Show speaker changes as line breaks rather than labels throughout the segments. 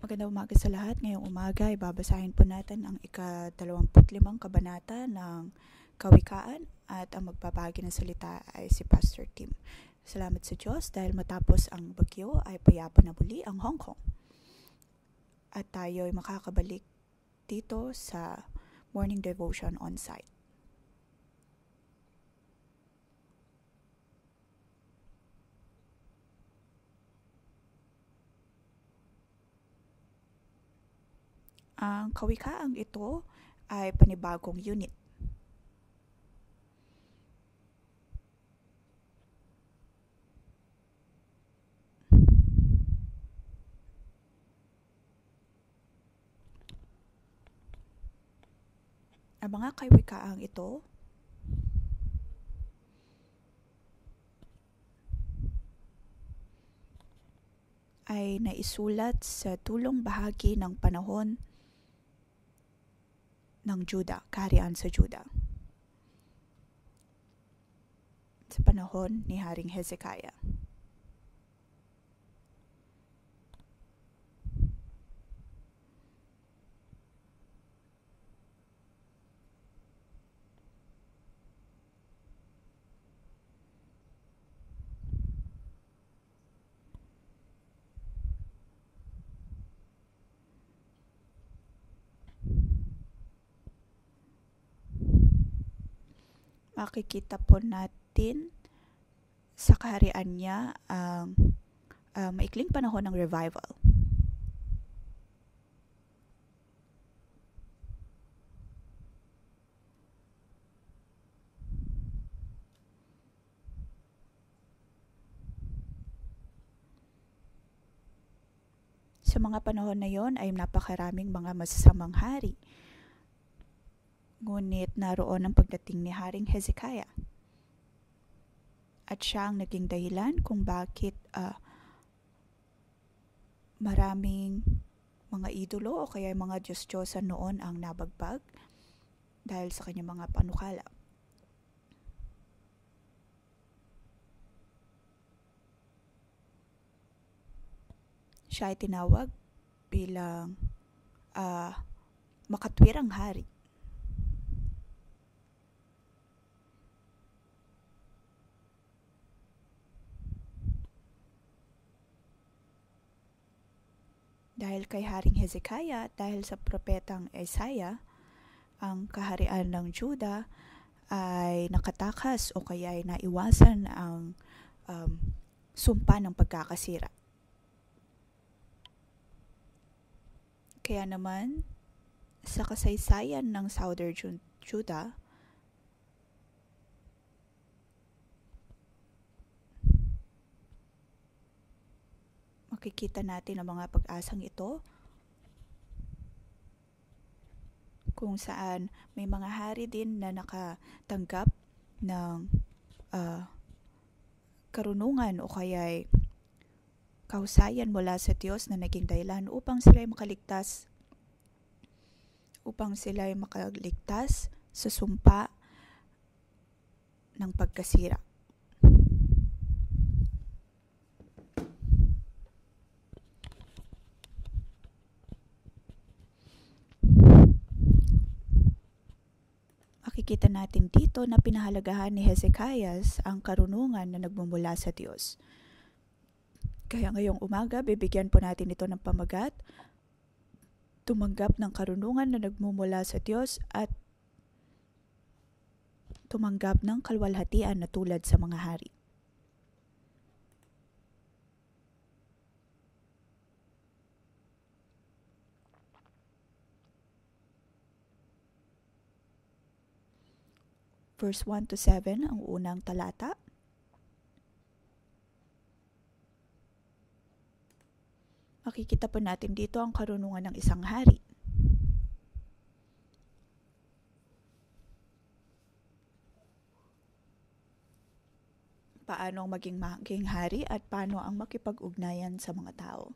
Magandang umaga sa lahat. Ngayong umaga ay babasahin po natin ang ika-25 kabanata ng Kawikaan at ang magbabahagi ng salita ay si Pastor Tim. Salamat sa Diyos dahil matapos ang bagyo ay payapa na muli ang Hong Kong. At tayo ay makakabalik dito sa morning devotion on site. Ang kawikaang ito ay panibagong unit. Ang mga kawikaang ito ay naisulat sa tulong bahagi ng panahon ng Juda, kaharian sa Juda. Sa panahon ni Haring Hezekiah. Makikita po natin sa kaharian niya ang maikling panahon ng revival. Sa mga panahon na yon ay napakaraming mga masasamang hari. Ngunit naroon ang pagdating ni Haring Hezekiah. At siya ang naging dahilan kung bakit maraming mga idolo o kaya mga Diyos-Diyosan noon ang nabagbag dahil sa kanyang mga panukala. Siya ay tinawag bilang makatwirang hari. Dahil kay Haring Hezekiah, dahil sa propetang Isaiah, ang kaharian ng Juda ay nakatakas o kaya ay naiwasan ang sumpa ng pagkakasira. Kaya naman, sa kasaysayan ng Southern Juda, makikita natin ang mga pag-asang ito kung saan may mga hari din na nakatanggap ng karunungan o kaya'y kahusayan mula sa Diyos na naging dahilan upang sila'y makaligtas sa sumpa ng pagkasira. Makikita natin dito na pinahalagahan ni Hezekiah ang karunungan na nagmumula sa Diyos. Kaya ngayong umaga, bibigyan po natin ito ng pamagat, tumanggap ng karunungan na nagmumula sa Diyos at tumanggap ng kalwalhatian na tulad sa mga hari. Verse 1 to 7 ang unang talata. Makikita po natin dito ang karunungan ng isang hari. Paano ang maging hari at paano ang makipag-ugnayan sa mga tao.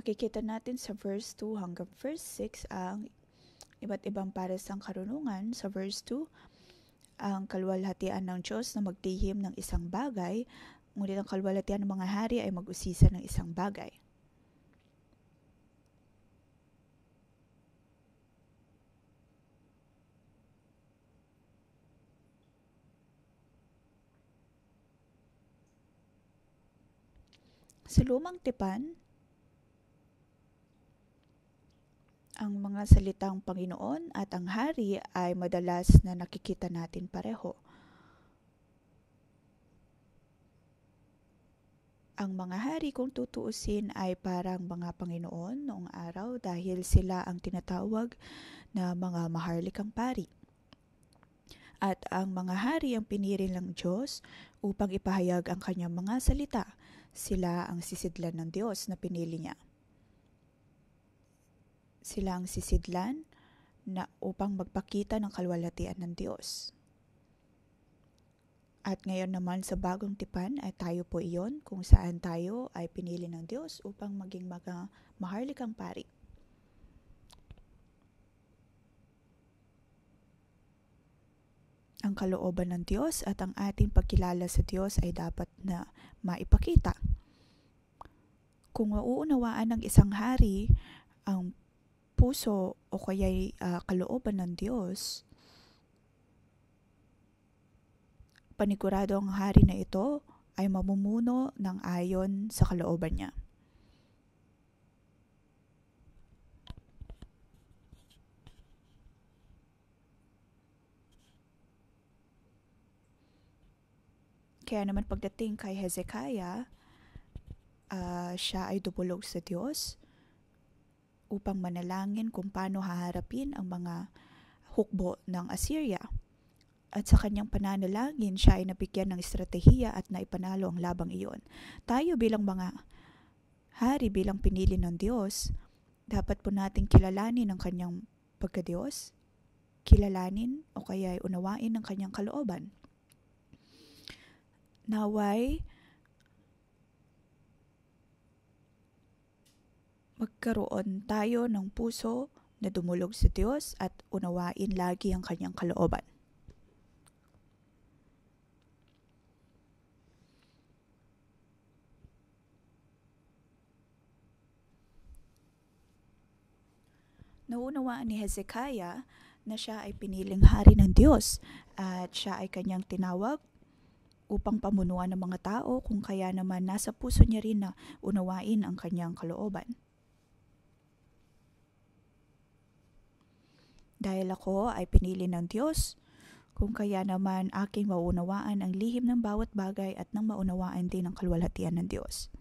Makikita natin sa verse 2 hanggang verse 6 ang iba't ibang pares ng karunungan. Sa verse 2, ang kaluwalhatian ng Diyos na magtihim ng isang bagay, ngunit ang kaluwalhatian ng mga hari ay mag-usisa ng isang bagay. Sa lumang tipan, ang mga salitang Panginoon at ang Hari ay madalas na nakikita natin pareho. Ang mga hari, kung tutuusin, ay parang mga Panginoon noong araw dahil sila ang tinatawag na mga maharlikang pari. At ang mga hari ang pinili ng Diyos upang ipahayag ang kanyang mga salita. Sila ang sisidlan ng Diyos na pinili niya. Sila ang sisidlan na upang magpakita ng kaluwalhatian ng Diyos. At ngayon naman sa bagong tipan ay tayo po iyon kung saan tayo ay pinili ng Diyos upang maging mga maharlikang pari. Ang kalooban ng Diyos at ang ating pagkilala sa Diyos ay dapat na maipakita. Kung mauunawaan ng isang hari ang puso o kaya'y kalooban ng Diyos, panigurado ang hari na ito ay mamumuno ng ayon sa kalooban niya. Kaya naman pagdating kay Hezekiah, siya ay dumulog sa Diyos upang manalangin kung paano haharapin ang mga hukbo ng Assyria. At sa kanyang pananalangin, siya ay nabigyan ng estratehiya at naipanalo ang labang iyon. Tayo bilang mga hari, bilang pinili ng Diyos, dapat po nating kilalanin ang kanyang pagkadiyos, kilalanin o kaya ay unawain ang kanyang kalooban. Naway magkaroon tayo ng puso na dumulog sa Diyos at unawain lagi ang kanyang kalooban. Naunawaan ni Hezekiah na siya ay piniling hari ng Diyos at siya ay kanyang tinawag upang pamunuan ng mga tao, kung kaya naman nasa puso niya rin na unawain ang kanyang kalooban. Dahil ako ay pinili ng Diyos, kung kaya naman aking maunawaan ang lihim ng bawat bagay at nang maunawaan din ang kaluwalhatian ng Diyos.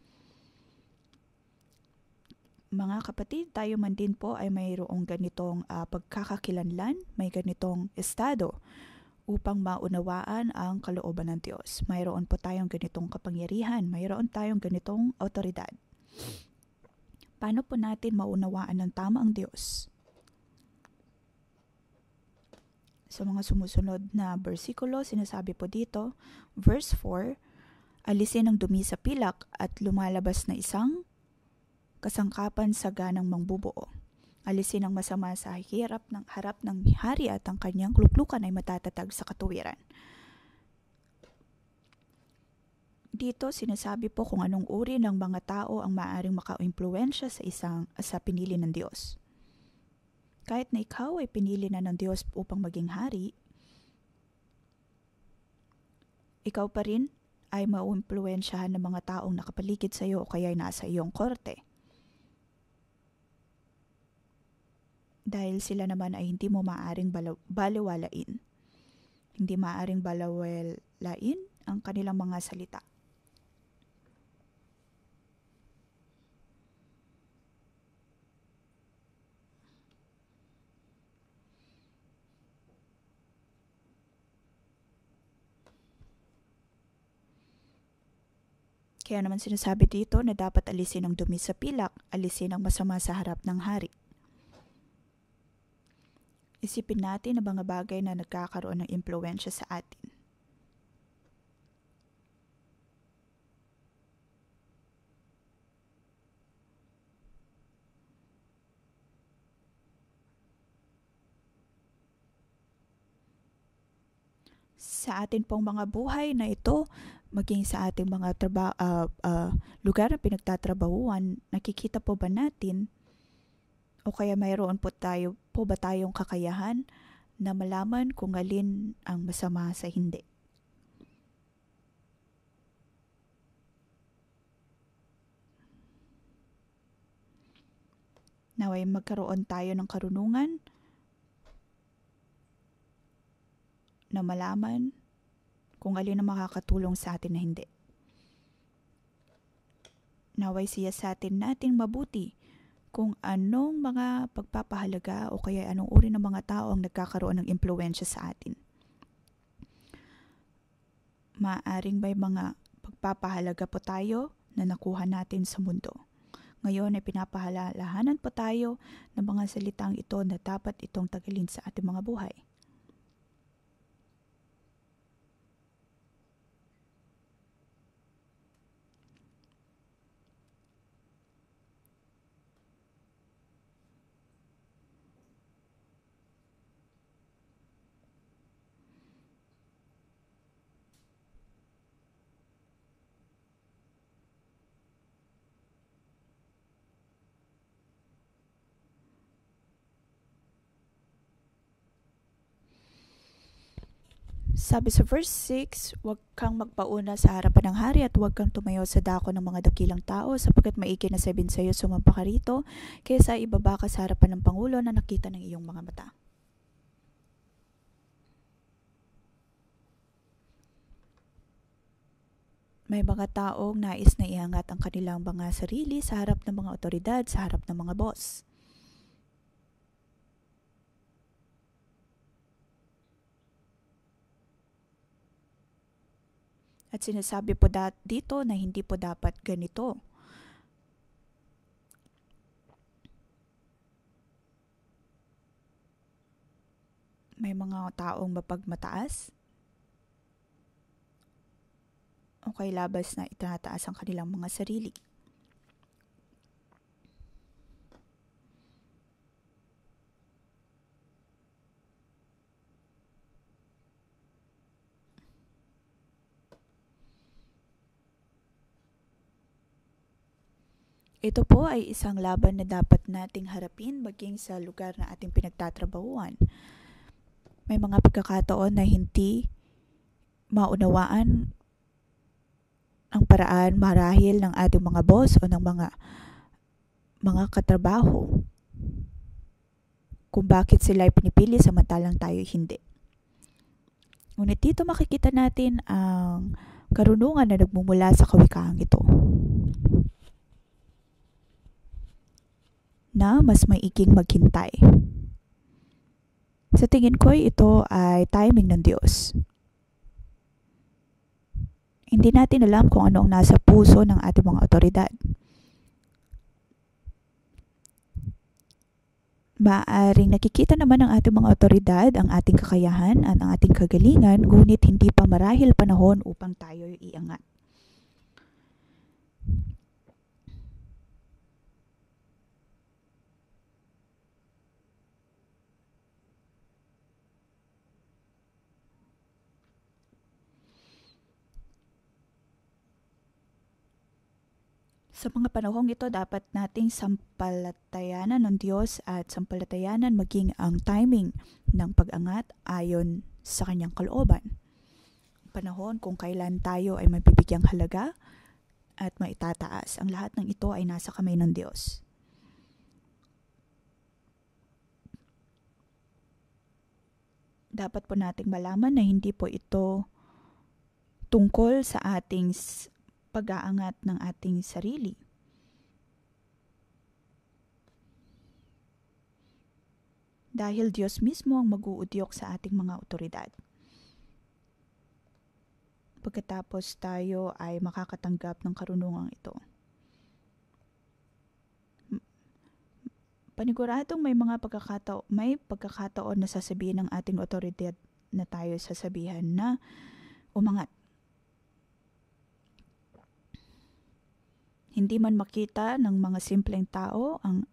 Mga kapatid, tayo man din po ay mayroong ganitong pagkakakilanlan, may ganitong estado upang maunawaan ang kalooban ng Diyos. Mayroon po tayong ganitong kapangyarihan, mayroon tayong ganitong awtoridad. Paano po natin maunawaan ng tama ang Diyos? Sa mga sumusunod na bersikulo, sinasabi po dito, verse 4, alisin ang dumi sa pilak at lumalabas na isang kasangkapan sa ganang mangbubuo. Alisin ang masama sa harap ng hari at ang kanyang luklukan ay matatatag sa katuwiran. Dito sinasabi po kung anong uri ng mga tao ang maaaring maka-impluwensya sa pinili ng Diyos. Kahit na ikaw ay pinili na ng Diyos upang maging hari, ikaw pa rin ay mauimpluwensyahan ng mga taong nakapaligid sa iyo o kaya nasa iyong korte. Dahil sila naman ay hindi mo maaaring baliwalain. Hindi maaaring balawalain ang kanilang mga salita. Kaya naman sinasabi dito na dapat alisin ang dumi sa pilak, alisin ang masama sa harap ng hari. Isipin natin ang mga bagay na nagkakaroon ng impluwensya sa atin. Sa atin pong mga buhay na ito, maging sa ating mga lugar na pinagtatrabahuan, nakikita po ba natin o kaya mayroon po ba tayong kakayahan na malaman kung alin ang masama sa hindi? Naway magkaroon tayo ng karunungan na malaman kung alin ang makakatulong sa atin na hindi. Naway siyasatin nating mabuti kung anong mga pagpapahalaga o kaya anong uri ng mga tao ang nagkakaroon ng impluwensya sa atin. Maaring may mga pagpapahalaga po tayo na nakuha natin sa mundo. Ngayon ay pinapahalalahanan po tayo ng mga salitang ito na dapat itong tagalin sa ating mga buhay. Sabi sa verse 6, huwag kang magpauna sa harapan ng hari at huwag kang tumayo sa dako ng mga dakilang tao sapagkat maigi na sabihin sa iyo sumampa ka rito kaysa ibaba ka sa harapan ng Pangulo na nakita ng iyong mga mata. May mga taong nais na iangat ang kanilang mga sarili sa harap ng mga otoridad, sa harap ng mga boss. At sinasabi po dito na hindi po dapat ganito. May mga taong mapagmataas o kay labas na itinataas ang kanilang mga sarili. Ito po ay isang laban na dapat nating harapin maging sa lugar na ating pinagtatrabahuan. May mga pagkakataon na hindi maunawaan ang paraan marahil ng ating mga boss o ng mga katrabaho kung bakit sila ay pinipili samantalang tayo hindi. Ngunit dito makikita natin ang karunungan na nagmumula sa kawikaang ito. Na mas maiging maghintay. Sa tingin ko ito ay timing ng Diyos. Hindi natin alam kung ano ang nasa puso ng ating mga otoridad. Maaaring nakikita naman ng ating mga otoridad ang ating kakayahan at ang ating kagalingan, ngunit hindi pa marahil panahon upang tayo iangat. Sa mga panahong ito, dapat nating sampalatayanan ng Diyos at sampalatayanan maging ang timing ng pag-angat ayon sa kanyang kalooban. Panahon kung kailan tayo ay mabibigyang halaga at maitataas. Ang lahat ng ito ay nasa kamay ng Diyos. Dapat po nating malaman na hindi po ito tungkol sa ating pag-aangat ng ating sarili. Dahil Diyos mismo ang mag-uudyok sa ating mga otoridad. Pagkatapos tayo ay makakatanggap ng karunungang ito. Paniguradong may pagkakataon na sasabihin ng ating otoridad na tayo sasabihan na umangat. Hindi man makita ng mga simpleng tao ang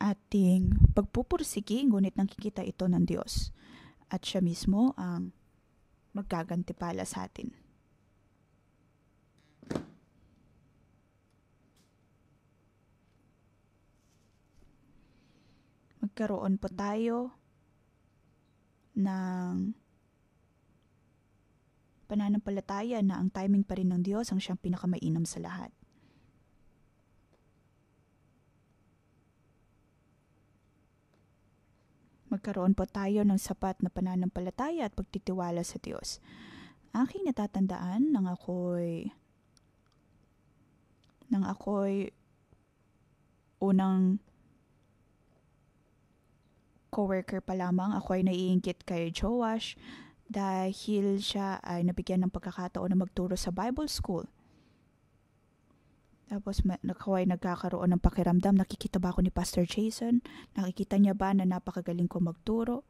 ating pagpupursigi, ngunit nakikita ito ng Diyos. At siya mismo ang maggagantimpala sa atin. Magkaroon po tayo ng pananampalataya na ang timing pa rin ng Diyos ang siyang pinakamainam sa lahat. Magkaroon po tayo ng sapat na pananampalataya at pagtitiwala sa Diyos. Aking natatandaan nang ako'y unang coworker pa lamang, ako ay naiinggit kay Joash dahil siya ay nabigyan ng pagkakataon na magturo sa Bible School. Tapos ako ay nagkakaroon ng pakiramdam, nakikita ba ako ni Pastor Jason? Nakikita niya ba na napakagaling ko magturo?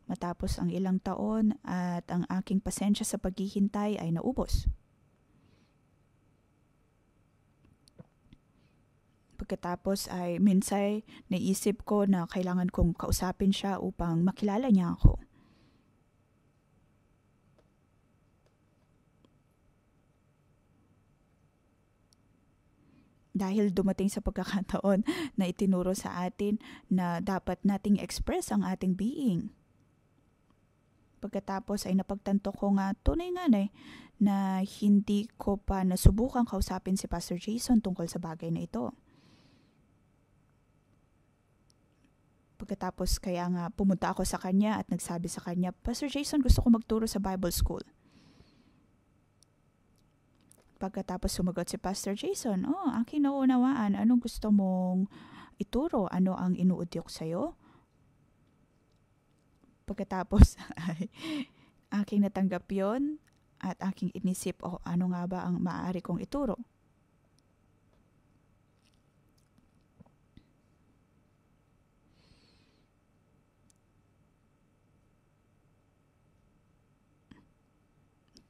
Matapos ang ilang taon at ang aking pasensya sa paghihintay ay naubos. Pagkatapos ay minsan naisip ko na kailangan kong kausapin siya upang makilala niya ako. Dahil dumating sa pagkakataon na itinuro sa atin na dapat nating express ang ating being. Pagkatapos ay napagtanto ko nga tunay nga na hindi ko pa nasubukang kausapin si Pastor Jason tungkol sa bagay na ito. Pagkatapos kaya nga pumunta ako sa kanya at nagsabi sa kanya, Pastor Jason, gusto ko magturo sa Bible School. Pagkatapos sumagot si Pastor Jason, aking naunawaan, anong gusto mong ituro? Ano ang inuudyok sa'yo? Pagkatapos ay aking natanggap yon at aking inisip, ano nga ba ang maaari kong ituro?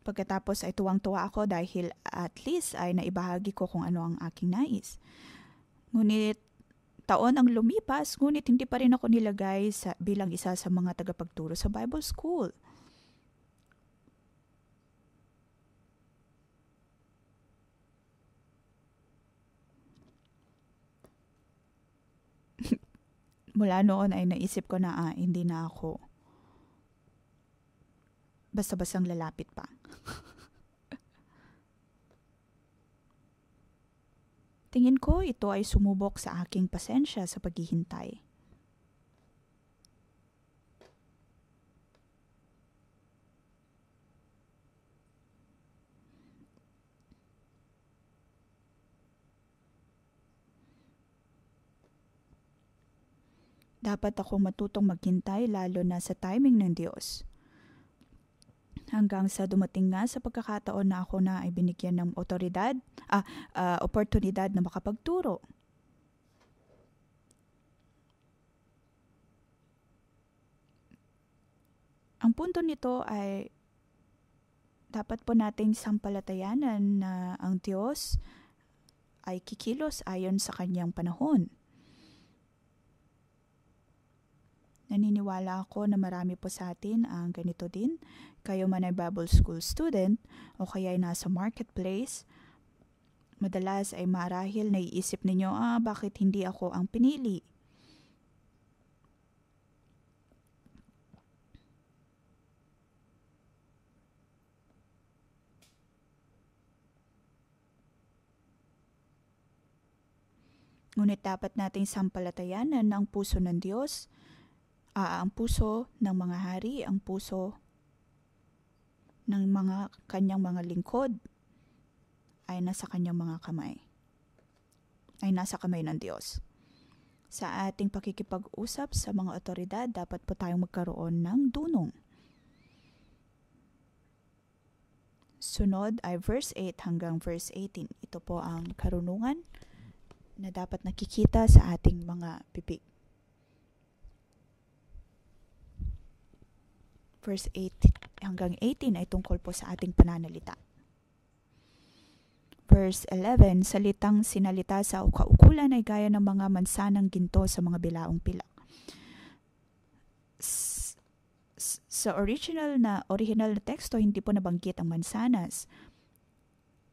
Pagkatapos ay tuwang-tuwa ako dahil at least ay naibahagi ko kung ano ang aking nais. Ngunit taon ang lumipas, ngunit hindi pa rin ako nilagay bilang isa sa mga tagapagturo sa Bible School. Mula noon ay naisip ko na hindi na ako basta-bastang lalapit pa. Tingin ko ito ay sumubok sa aking pasensya sa paghihintay. Dapat akong matutong maghintay lalo na sa timing ng Diyos. Hanggang sa dumating nga sa pagkakataon na ako na ay binigyan ng oportunidad na makapagturo. Ang punto nito ay dapat po nating sampalatayanan na ang Diyos ay kikilos ayon sa kanyang panahon. Naniniwala ako na marami po sa atin ang ganito din. Kayo man ay Bible School student o kaya ay nasa marketplace, madalas ay marahil naiisip ninyo, bakit hindi ako ang pinili? Ngunit dapat nating sampalatayanan na ang puso ng Diyos, ang puso ng mga hari, ang puso ng mga kanyang mga lingkod ay nasa kanyang mga kamay. Ay nasa kamay ng Diyos. Sa ating pakikipag-usap sa mga otoridad, dapat po tayong magkaroon ng dunong. Sunod ay verse 8 hanggang verse 18. Ito po ang karunungan na dapat nakikita sa ating mga bibig. Verse 8 hanggang 18 ay tungkol po sa ating pananalita. Verse 11, salitang sinalita sa kaukulan ay gaya ng mga mansanang ginto sa mga bilaong pilak. Sa original na teksto, hindi po nabanggit ang mansanas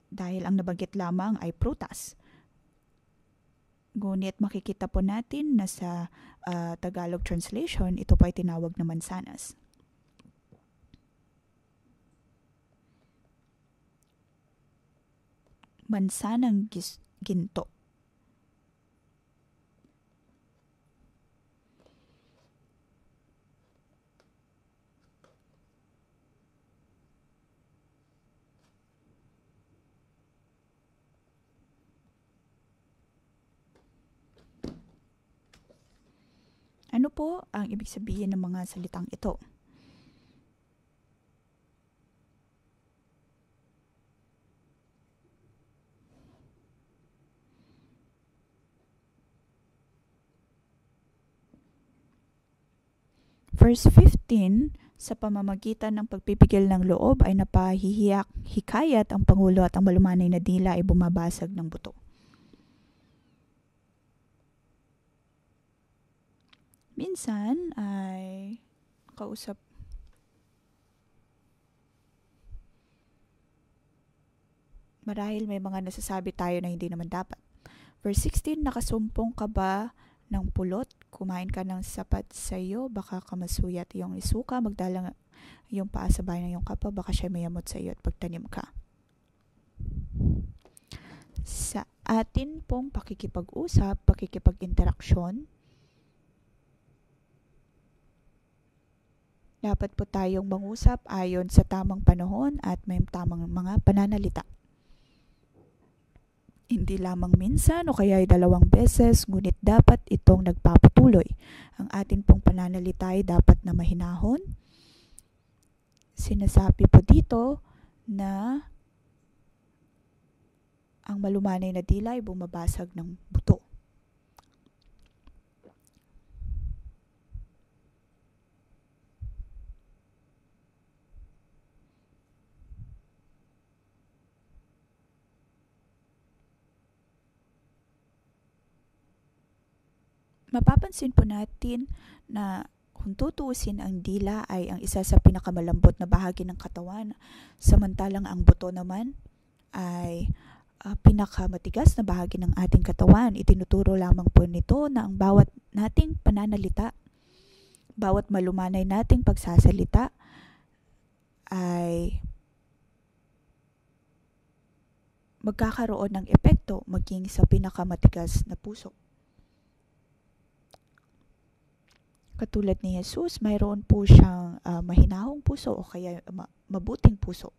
dahil ang nabanggit lamang ay prutas. Ngunit makikita po natin na sa Tagalog translation, ito po ay tinawag na mansanas. Mansanang ginto. Ano po ang ibig sabihin ng mga salitang ito? Verse 15, sa pamamagitan ng pagpipigil ng loob ay hikayat ang Pangulo at ang malumanay na dila ay bumabasag ng buto. Minsan ay kausap marahil may mga nasasabi tayo na hindi naman dapat. Verse 16, nakasumpong ka ba ng pulot? Kumain ka ng sapat sa iyo, baka kamasuyat iyong isuka, magdalang iyong paa sa bahay ng iyong kapwa, baka siya mayamot sa iyo at pagtanim ka. Sa atin pong pakikipag-usap, pakikipag-interaksyon, dapat po tayong mangusap ayon sa tamang panahon at may tamang mga pananalita. Hindi lamang minsan o kaya ay 2 beses, ngunit dapat itong nagpapatuloy. Ang atin pong pananalita ay dapat na mahinahon. Sinasabi po dito na ang malumanay na dila ay bumabasag ng buto. Mapapansin po natin na kung tutuusin, ang dila ay ang isa sa pinakamalambot na bahagi ng katawan, samantalang ang buto naman ay pinakamatigas na bahagi ng ating katawan. Itinuturo lamang po nito na ang bawat nating pananalita, bawat malumanay nating pagsasalita ay magkakaroon ng epekto maging sa pinakamatigas na puso. Katulad ni Jesus, mayroon po siyang mahinahong puso o kaya mabuting puso.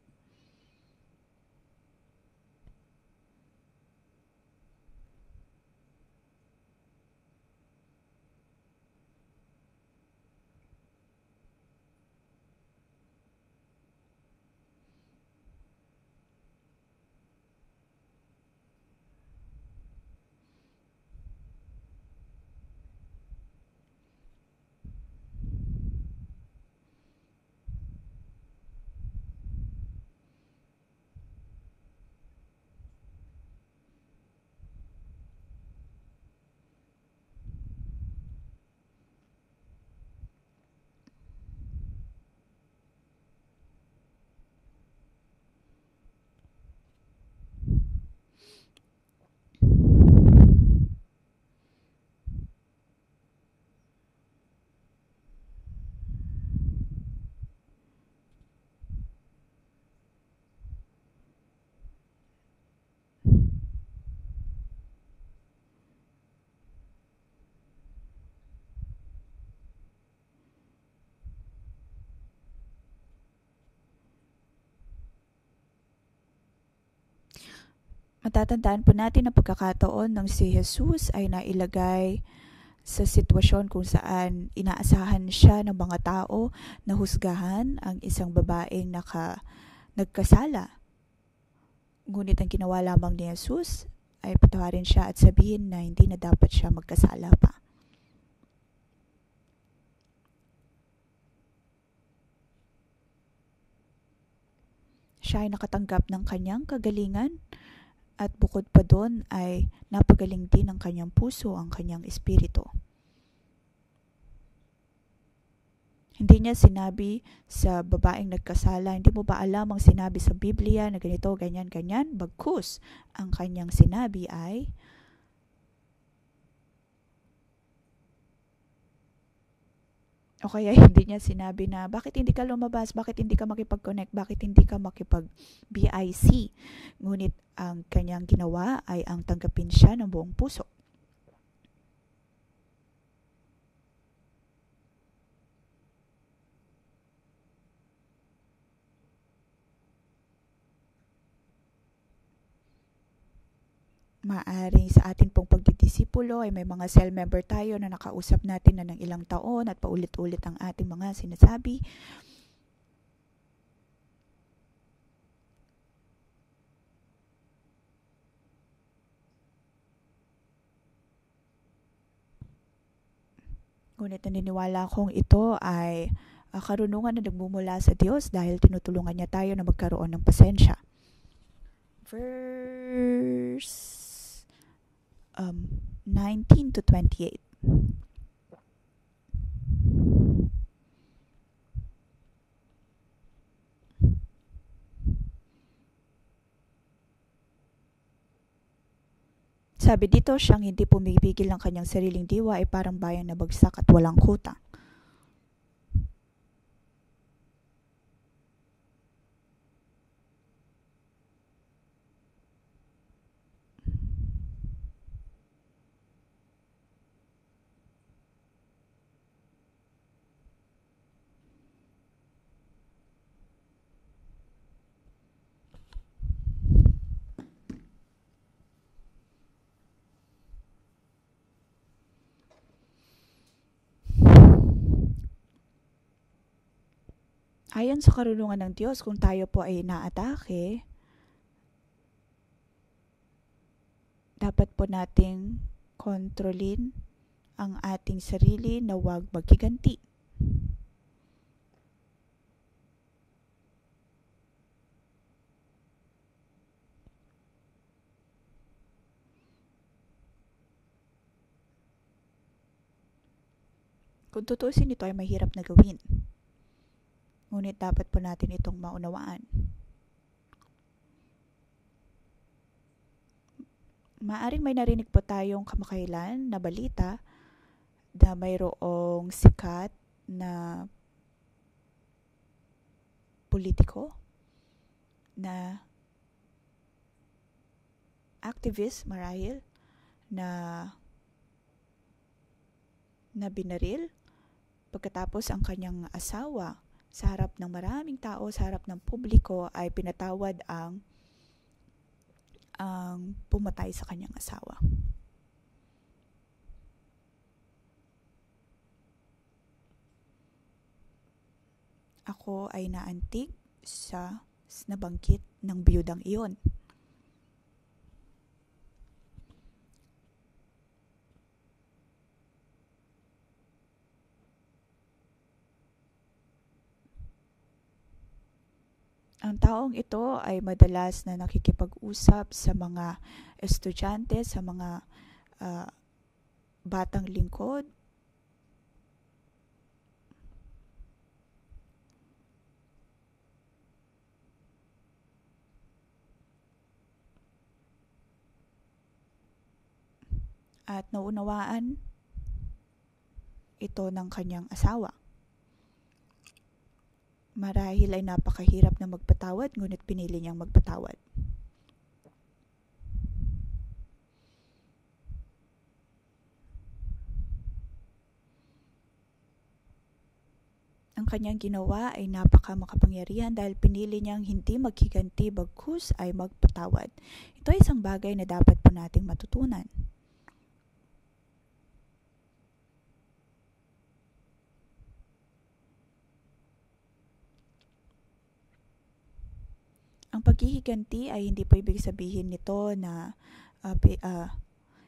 Matatandaan po natin na pagkakataon ng si Jesus ay nailagay sa sitwasyon kung saan inaasahan siya ng mga tao na husgahan ang isang babaeng nagkasala. Ngunit ang ginawa lamang ni Jesus ay patawarin siya at sabihin na hindi na dapat siya magkasala pa. Siya ay nakatanggap ng kanyang kagalingan At bukod pa doon ay napagaling din ang kanyang puso, ang kanyang espiritu. Hindi niya sinabi sa babaeng nagkasala, hindi mo ba alam ang sinabi sa Biblia na ganito, ganyan, ganyan? Bagkus, ang kanyang sinabi ay, o kaya hindi niya sinabi na, bakit hindi ka lumabas? Bakit hindi ka makipag-connect? Bakit hindi ka makipag-BIC? Ngunit ang kanyang ginawa ay ang tanggapin siya ng buong puso. Maaring sa atin pong pagdidisipulo ay may mga cell member tayo na nakausap natin na ng ilang taon at paulit-ulit ang ating mga sinasabi. Ngunit naniniwala kong ito ay karunungan na nagmumula sa Diyos dahil tinutulungan niya tayo na magkaroon ng pasensya. Verse 19 to 28. Sabi dito, siyang hindi pumipigil ng kanyang sariling diwa ay parang bayang na bagsak at walang kuta. Ayon sa karunungan ng Diyos, kung tayo po ay inaatake, dapat po nating kontrolin ang ating sarili na huwag maghiganti. Kung tutusin, ito ay mahirap na gawin. Ngunit dapat po natin itong maunawaan. Maaring may narinig po tayong kamakailan na balita na mayroong sikat na politiko na activist marahil na binaril pagkatapos ang kanyang asawa sa harap ng maraming tao, sa harap ng publiko ay pinatawad ang pumatay sa kanyang asawa. Ako ay naantig sa nabanggit ng biyudang iyon. Ang taong ito ay madalas na nakikipag-usap sa mga estudyante, sa mga batang lingkod. At naunawaan ito ng kanyang asawa. Marahil ay napakahirap na magpatawad, ngunit pinili niyang magpatawad. Ang kanyang ginawa ay napakamakapangyarihan dahil pinili niyang hindi maghiganti bagkus ay magpatawad. Ito ay isang bagay na dapat po nating matutunan. Ang paghihiganti ay hindi po ibig sabihin nito na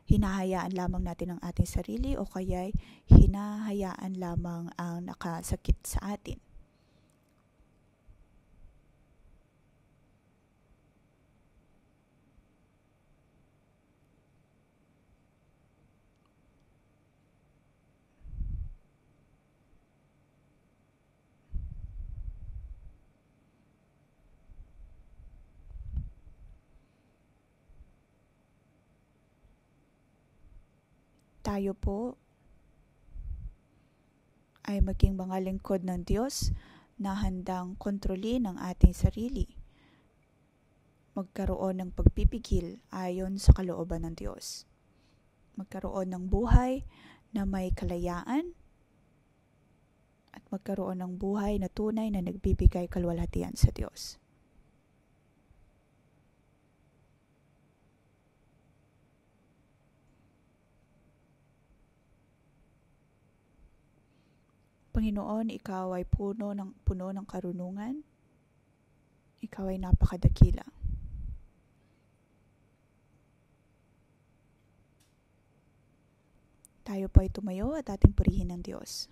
hinahayaan lamang natin ang ating sarili o kaya hinahayaan lamang ang nakasakit sa atin. tayo po ay maging mga lingkod ng Diyos na handang kontrolin ang ating sarili. Magkaroon ng pagpipigil ayon sa kalooban ng Diyos. Magkaroon ng buhay na may kalayaan at magkaroon ng buhay na tunay na nagbibigay kalwalhatian sa Diyos. Panginoon, Ikaw ay puno ng karunungan. Ikaw ay napakadakila. Tayo po ay tumayo at ating purihin ng Diyos.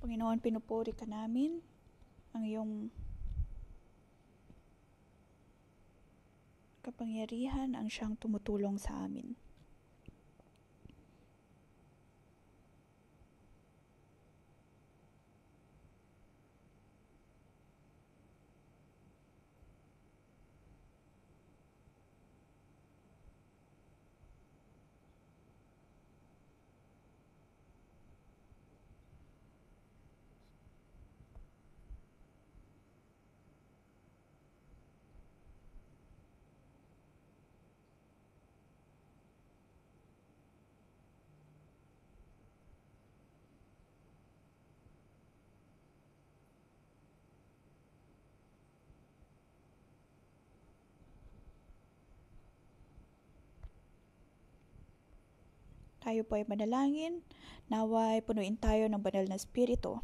Panginoon, pinupuri ka namin ang iyong kapangyarihan ang siyang tumutulong sa amin. Tayo po ay manalangin, naway punuin tayo ng banal na Espiritu.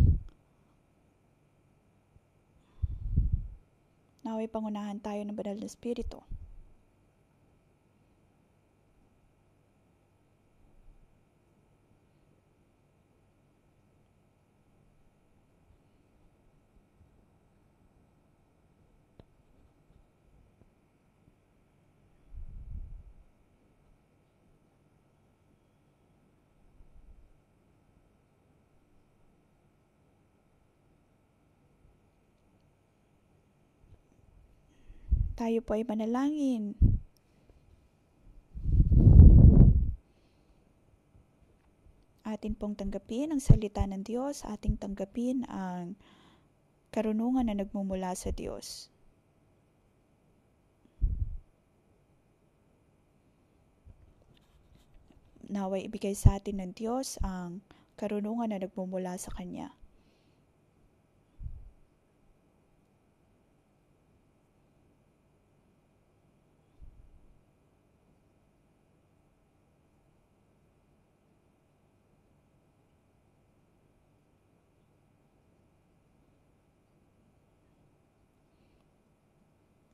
Naway pangunahan tayo ng banal na Espiritu. Tayo po ay manalangin. Atin pong tanggapin ang salita ng Diyos, ating tanggapin ang karunungan na nagmumula sa Diyos. Naway ibigay sa atin ng Diyos ang karunungan na nagmumula sa Kanya.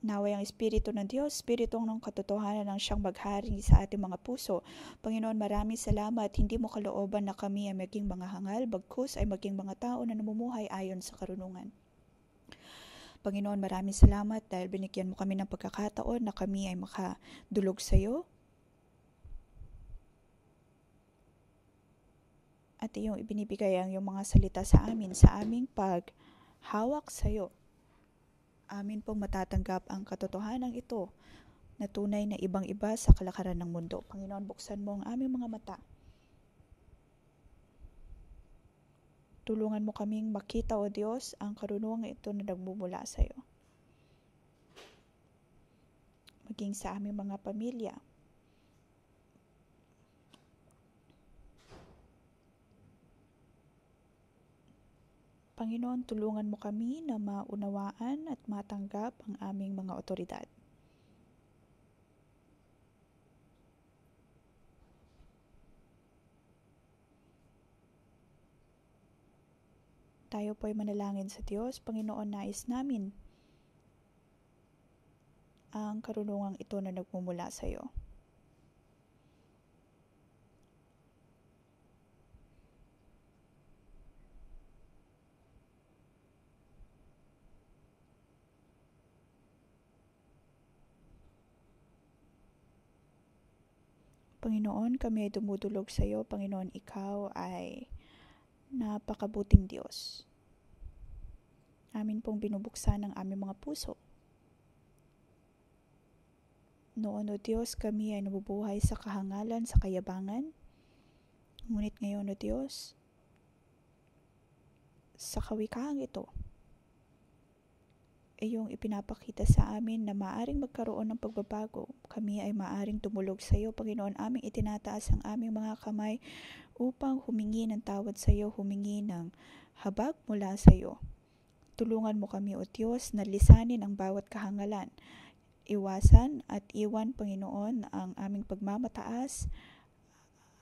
Naway ang Espiritu ng Diyos, Espiritu ng katotohanan ang siyang maghari sa ating mga puso. Panginoon, maraming salamat. Hindi mo kalooban na kami ay maging mga hangal, bagkus ay maging mga tao na namumuhay ayon sa karunungan. Panginoon, maraming salamat dahil binigyan mo kami ng pagkakataon na kami ay makadulog sa iyo. At iyong ibinibigay ang iyong mga salita sa amin, sa aming paghawak sa iyo. Amin pong matatanggap ang katotohanan ito na tunay na ibang-iba sa kalakaran ng mundo. Panginoon, buksan mo ang aming mga mata. Tulungan mo kaming makita, O Diyos, ang karunungan ito na nagmumula sa iyo. Maging sa aming mga pamilya. Panginoon, tulungan mo kami na maunawaan at matanggap ang aming mga otoridad. Tayo po ay manalangin sa Diyos. Panginoon, nais namin ang karunungang ito na nagmumula sa iyo. Panginoon, kami ay dumudulog sa iyo. Panginoon, ikaw ay napakabuting Diyos. Amin pong binubuksan ang aming mga puso. Noon, O Diyos, kami ay nabubuhay sa kahangalan, sa kayabangan. Ngunit ngayon, O Diyos, sa kawikaang ito, iyong ipinapakita sa amin na maaring magkaroon ng pagbabago. Kami ay maaring tumulog sa iyo, Panginoon. Aming itinataas ang aming mga kamay upang humingi ng tawad sa iyo, humingi ng habag mula sa iyo. Tulungan mo kami, O Diyos, na lisanin ang bawat kahangalan. Iwasan at iwan, Panginoon, ang aming pagmamataas,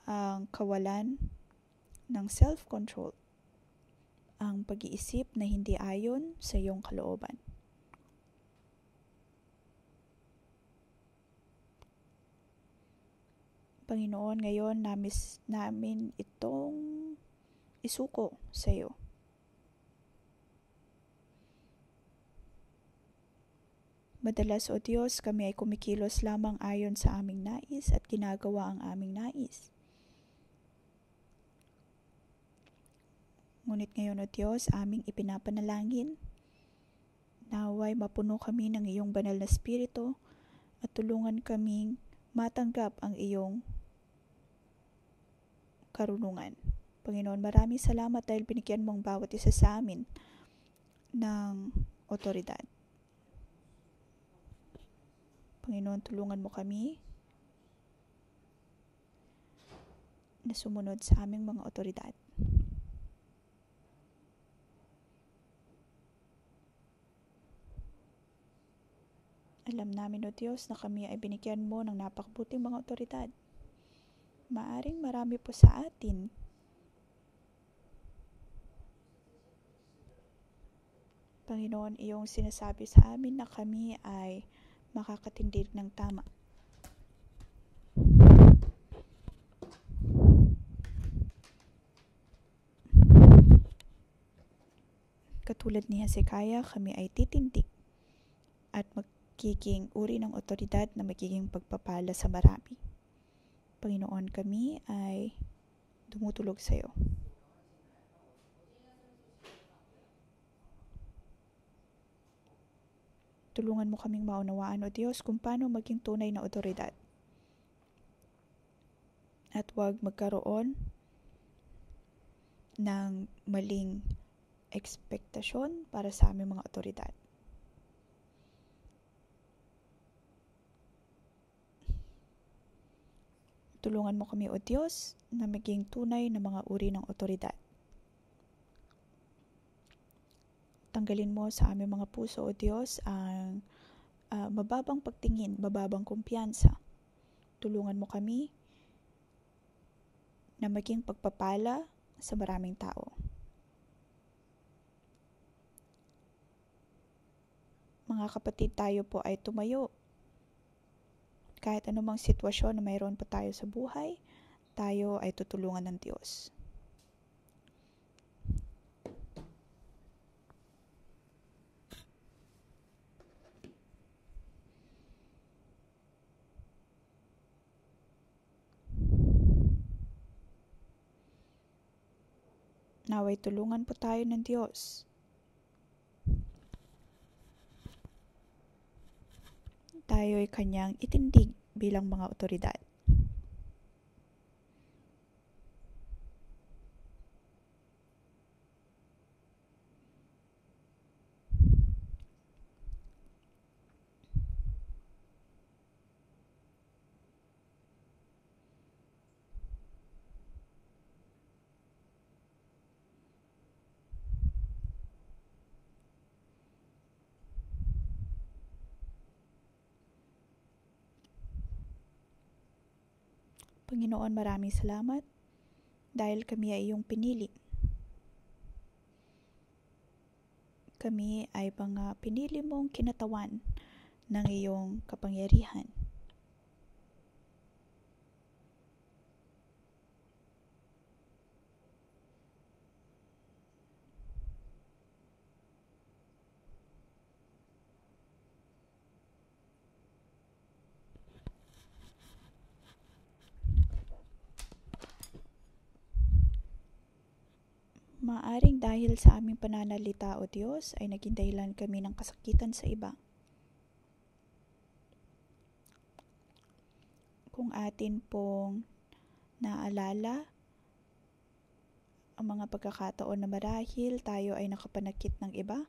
ang kawalan ng self-control, ang pag-iisip na hindi ayon sa iyong kalooban. Panginoon, ngayon namin itong isuko sa iyo. Madalas, O Diyos, kami ay kumikilos lamang ayon sa aming nais at ginagawa ang aming nais. Ngunit ngayon, O Diyos, aming ipinapanalangin, naway mapuno kami ng iyong banal na spirito at tulungan kaming matanggap ang iyong karunungan. Panginoon, maraming salamat dahil binigyan mo ang bawat isa sa amin ng otoridad. Panginoon, tulungan mo kami na sumunod sa aming mga otoridad. Alam namin, O Diyos, na kami ay binigyan mo ng napakabuting mga otoridad. Maaring marami po sa atin Panginoon, iyong sinasabi sa amin na kami ay makakatindig ng tama. Katulad ni Hezekiah, kami ay titindig at magiging uri ng otoridad na magiging pagpapala sa marami. Panginoon, kami ay dumutulog sa iyo. Tulungan mo kaming maunawaan, O Diyos, kung paano maging tunay na otoridad. At huwag magkaroon ng maling ekspektasyon para sa aming mga otoridad. Tulungan mo kami, O Diyos, na maging tunay na mga uri ng otoridad. Tanggalin mo sa aming mga puso, O Diyos, ang mababang pagtingin, mababang kumpiyansa. Tulungan mo kami na maging pagpapala sa maraming tao. Mga kapatid, tayo po ay tumayo. Kahit anumang sitwasyon na mayroon pa tayo sa buhay, tayo ay tutulungan ng Diyos. Naway tulungan po tayo ng Diyos. Tayo ay kanyang itindig bilang mga otoridad. Panginoon, maraming salamat dahil kami ay iyong pinili. Kami ay mga pinili mong kinatawan ng iyong kapangyarihan. Maaring dahil sa aming pananalita, O Diyos, ay naging dahilan kami ng kasakitan sa iba. Kung atin pong naalala ang mga pagkakataon na marahil tayo ay nakapanakit ng iba,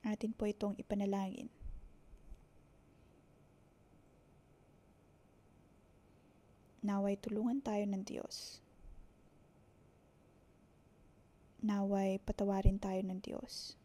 atin po itong ipanalangin. Naway tulungan tayo ng Diyos. Naway patawarin tayo ng Diyos.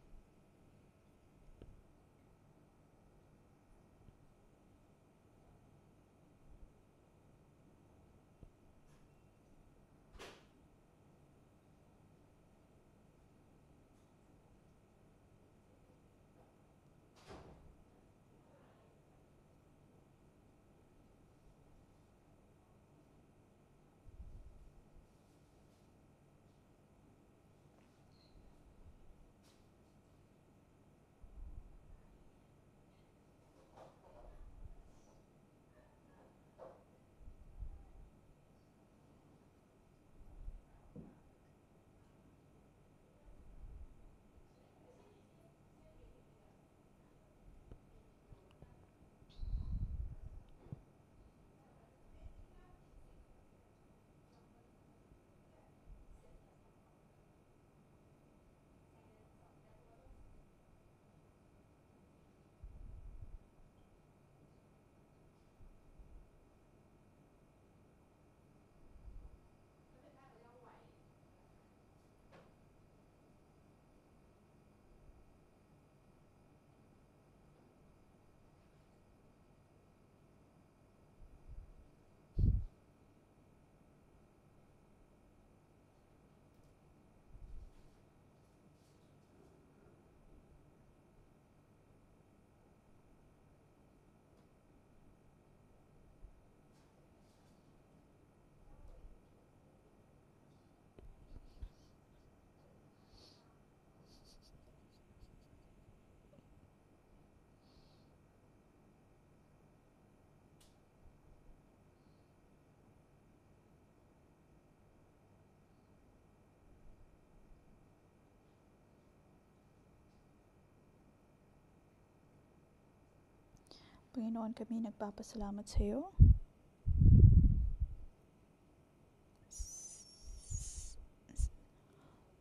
Panginoon, kami nagpapasalamat sa iyo.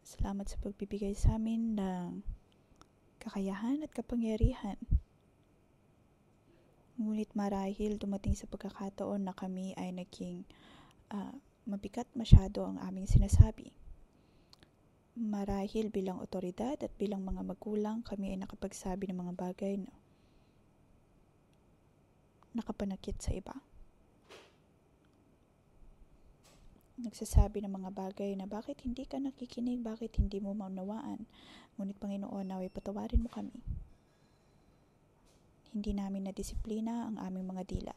Salamat sa pagbibigay sa amin ng kakayahan at kapangyarihan. Ngunit marahil dumating sa pagkakataon na kami ay naging mabigat masyado ang aming sinasabi. Marahil bilang otoridad at bilang mga magulang, kami ay nakapagsabi ng mga bagay na nakapanakit sa iba. Nagsasabi ng mga bagay na bakit hindi ka nakikinig, bakit hindi mo maunawaan. Ngunit Panginoon, naway patawarin mo kami. Hindi namin nadisiplina ang aming mga dila.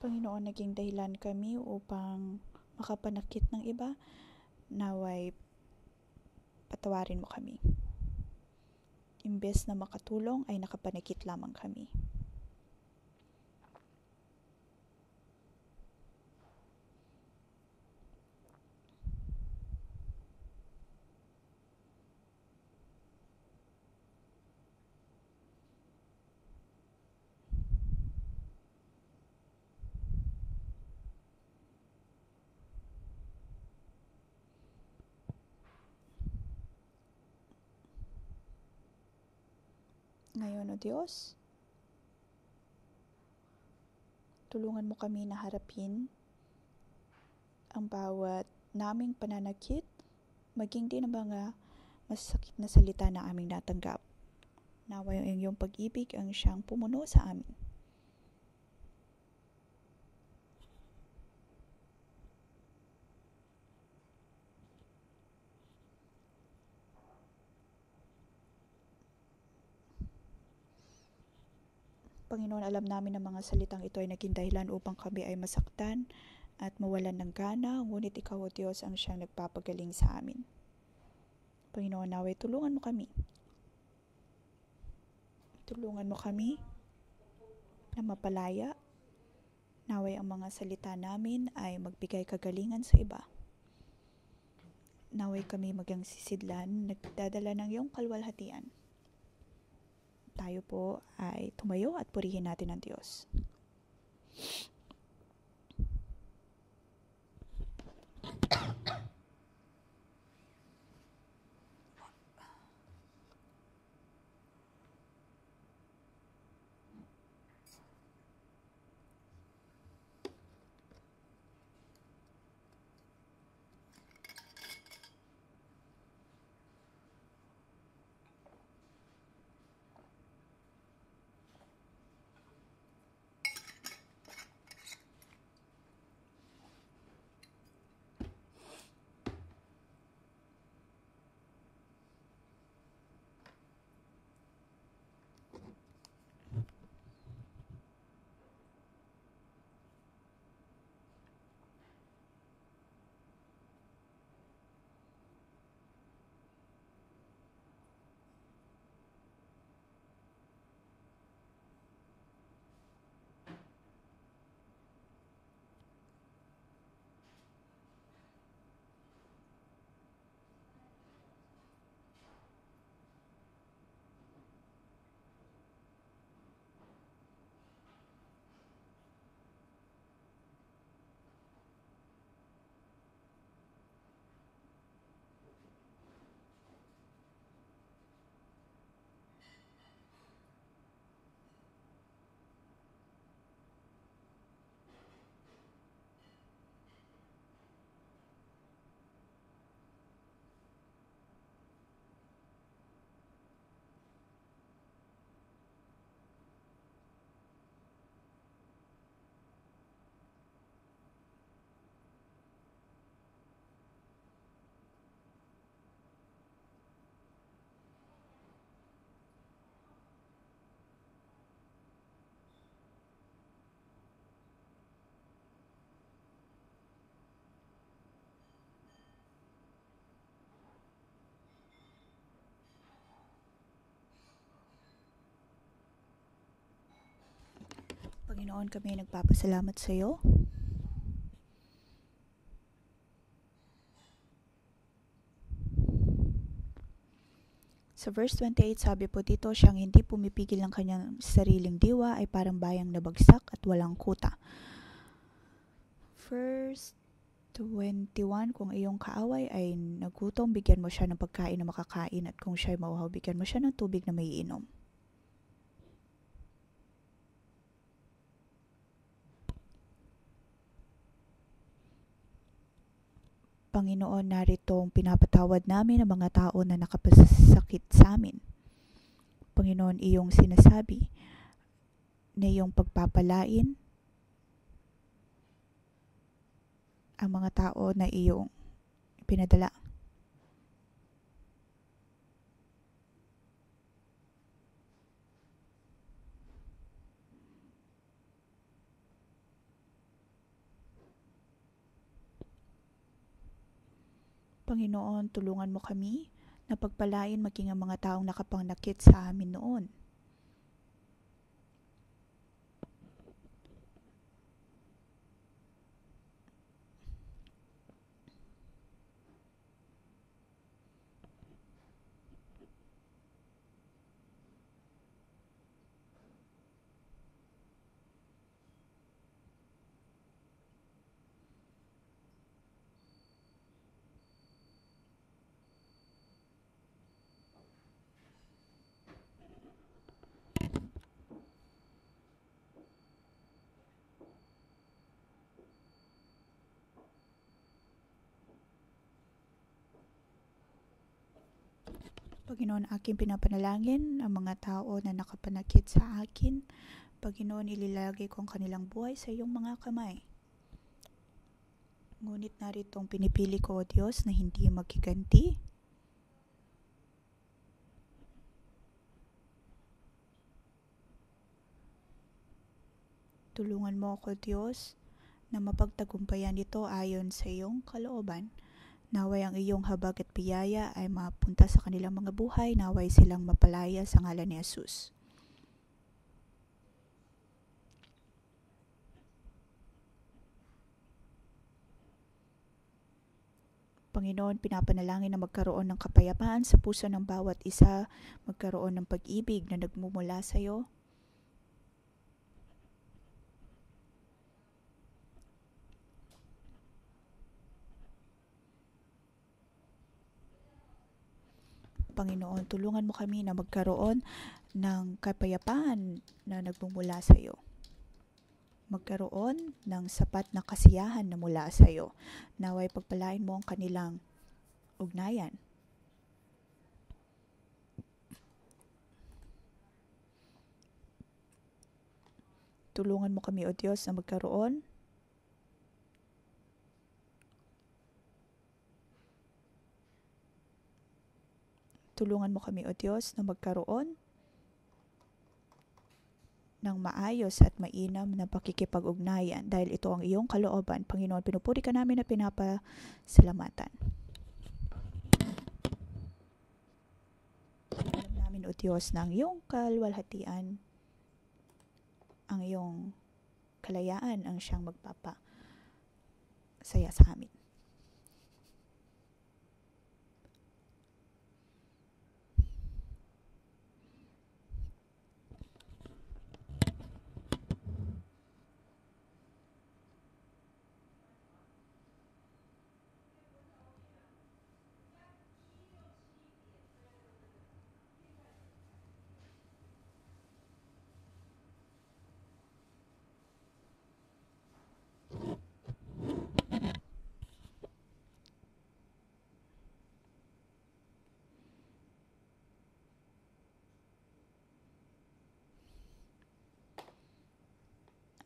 Panginoon, naging dahilan kami upang makapanakit ng iba. Naway patawarin mo kami. Imbes na makatulong ay nakapanakit lamang kami. Ngayon, O Diyos, tulungan mo kami na harapin ang bawat naming pananakit, maging din ang mga masakit na salita na aming natanggap. Naway ang iyong pag-ibig ang siyang pumuno sa amin. Panginoon, alam namin na mga salitang ito ay naging dahilan upang kami ay masaktan at mawalan ng gana, ngunit ikaw, O Diyos, ang siyang nagpapagaling sa amin. Panginoon, naway tulungan mo kami. Tulungan mo kami na mapalaya. Naway ang mga salita namin ay magbigay kagalingan sa iba. Naway kami magang sisidlan, nagdadala ng iyong kalwalhatian. Tayo po ay tumayo at purihin natin ang Diyos. Panginoon, kami nagpapasalamat sa iyo Sa verse 28, sabi po dito, siyang hindi pumipigil ng kanyang sariling diwa ay parang bayang nabagsak at walang kuta. Verse 21, kung iyong kaaway ay nagutom, bigyan mo siya ng pagkain na makakain, at kung siya'y mauhaw, bigyan mo siya ng tubig na maiinom. Panginoon, narito ang pinapatawad namin ang mga tao na nakapasakit sa amin. Panginoon, iyong sinasabi na iyong pagpapalain ang mga tao na iyong pinadala. Panginoon, tulungan mo kami na pagpalain maging ang mga taong nakapangnakit sa amin noon. Panginoon, aking pinapanalangin ang mga tao na nakapanakit sa akin. Panginoon, ililalagay ko ang kanilang buhay sa iyong mga kamay. Ngunit naritong pinipili ko, O Diyos, na hindi maghiganti. Tulungan mo ako, Diyos, na mapagtagumpayan ito ayon sa iyong kalooban. Naway ang iyong habag at biyaya ay mapunta sa kanilang mga buhay. Naway silang mapalaya sa ngalan ni Jesus. Panginoon, pinapanalangin na magkaroon ng kapayapaan sa puso ng bawat isa, magkaroon ng pag-ibig na nagmumula sa iyo. Panginoon, tulungan mo kami na magkaroon ng kapayapaan na nagmumula sa iyo. Magkaroon ng sapat na kasiyahan na mula sa iyo. Naway pagpalain mo ang kanilang ugnayan. Tulungan mo kami, O Diyos, na magkaroon ng maayos at mainam na pakikipag-ugnayan dahil ito ang iyong kalooban. Panginoon, pinupuri ka namin at pinapasalamatan. Alam namin, O Diyos, na ang iyong kalwalhatian, ang iyong kalayaan ang siyang magpapasaya sa amin.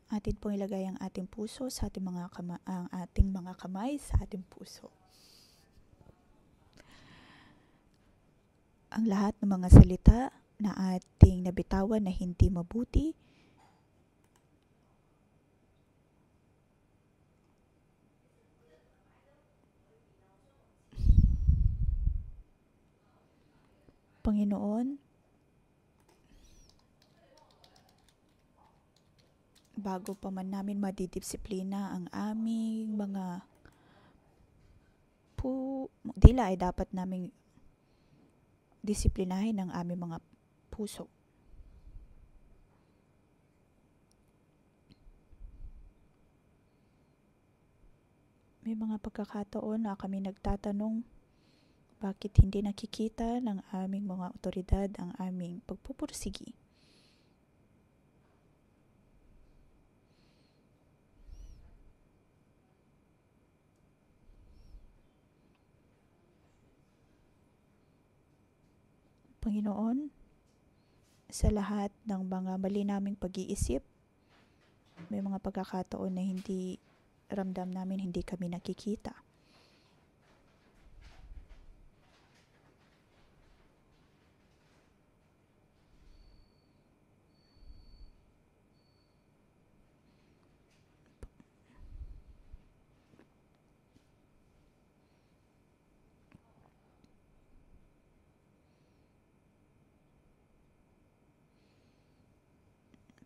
Atin pong ilagay ang ating puso sa ating mga kamay sa ating puso. Ang lahat ng mga salita na ating nabitawan na hindi mabuti, Panginoon, bago pa man namin madidisiplina ang aming mga dila ay dapat naming disiplinahin ang aming mga puso. May mga pagkakataon na kami nagtatanong bakit hindi nakikita ng aming mga otoridad ang aming pagpupursigi. Panginoon, sa lahat ng mga mali naming pag-iisip, may mga pagkakataon na hindi ramdam namin hindi kami nakikita.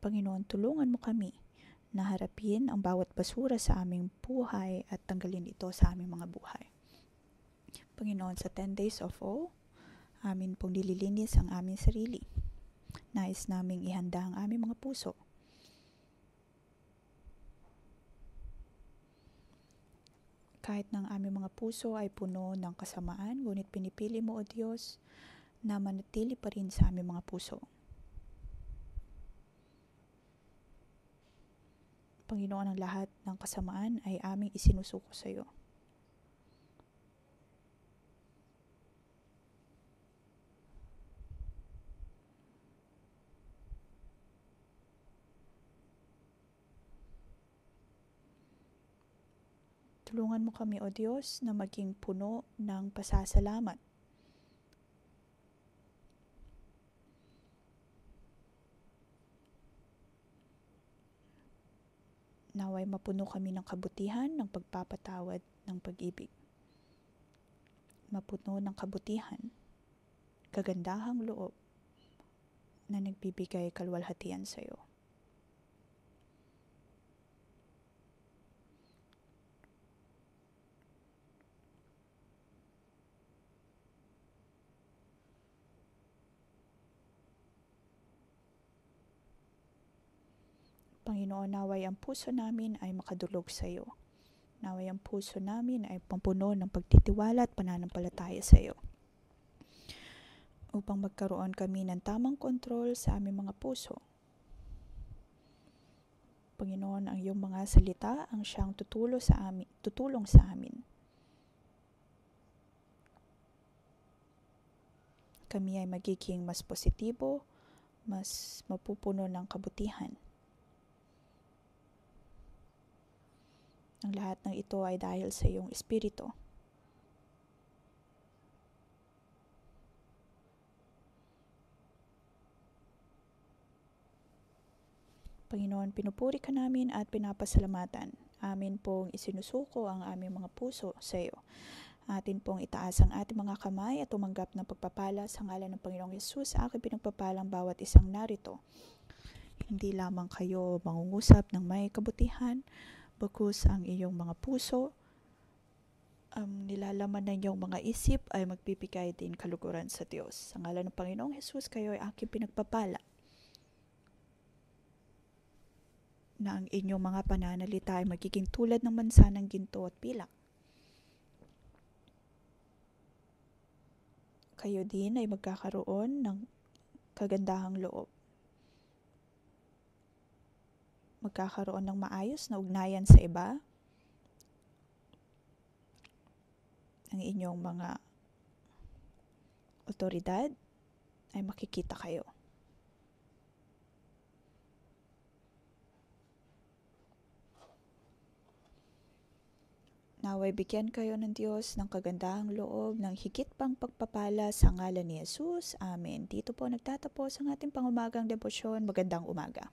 Panginoon, tulungan mo kami na harapin ang bawat basura sa aming buhay at tanggalin ito sa aming mga buhay. Panginoon, sa 10 days of awe, amin pong nililinis ang aming sarili. Nais naming ihanda ang aming mga puso. Kahit ng aming mga puso ay puno ng kasamaan, ngunit pinipili mo, O Diyos, na manatili pa rin sa aming mga puso. Panginoon, ang lahat ng kasamaan ay aming isinusuko sa iyo. Tulungan mo kami, O Diyos, na maging puno ng pasasalamat. Naway mapuno kami ng kabutihan, ng pagpapatawad, ng pag-ibig. Mapuno ng kabutihan, kagandahang loob na nagbibigay kalwalhatian sa iyo. Panginoon, naway ang puso namin ay makadulog sa iyo. Naway ang puso namin ay pampuno ng pagtitiwala at pananampalataya sa iyo. Upang magkaroon kami ng tamang kontrol sa aming mga puso. Panginoon, ang iyong mga salita ang siyang tutulong sa amin. Kami ay magiging mas positibo, mas mapupuno ng kabutihan. Ang lahat ng ito ay dahil sa iyong Espiritu. Panginoon, pinupuri ka namin at pinapasalamatan. Amin pong isinusuko ang aming mga puso sa iyo. Atin pong itaas ang ating mga kamay at tumanggap ng pagpapala sa ngalan ng Panginoong Hesus. Sa aking pinagpapalang bawat isang narito. Hindi lamang kayo mangungusap ng may kabutihan, bagkus ang iyong mga puso, nilalaman ng iyong mga isip ay magbibigay din kaluguran sa Diyos. Sa ngalan ng Panginoong Hesus, kayo ay aking pinagpapala na ang inyong mga pananalita ay magiging tulad ng mansanang ginto at pilak. Kayo din ay magkakaroon ng kagandahang loob. Magkakaroon ng maayos na ugnayan sa iba. Ang inyong mga otoridad ay makikita kayo. Naway bigyan kayo ng Diyos ng kagandahang loob, ng higit pang pagpapala sa ngalan ni Jesus. Amen. Dito po nagtatapos ang ating pangumagang debosyon. Magandang umaga.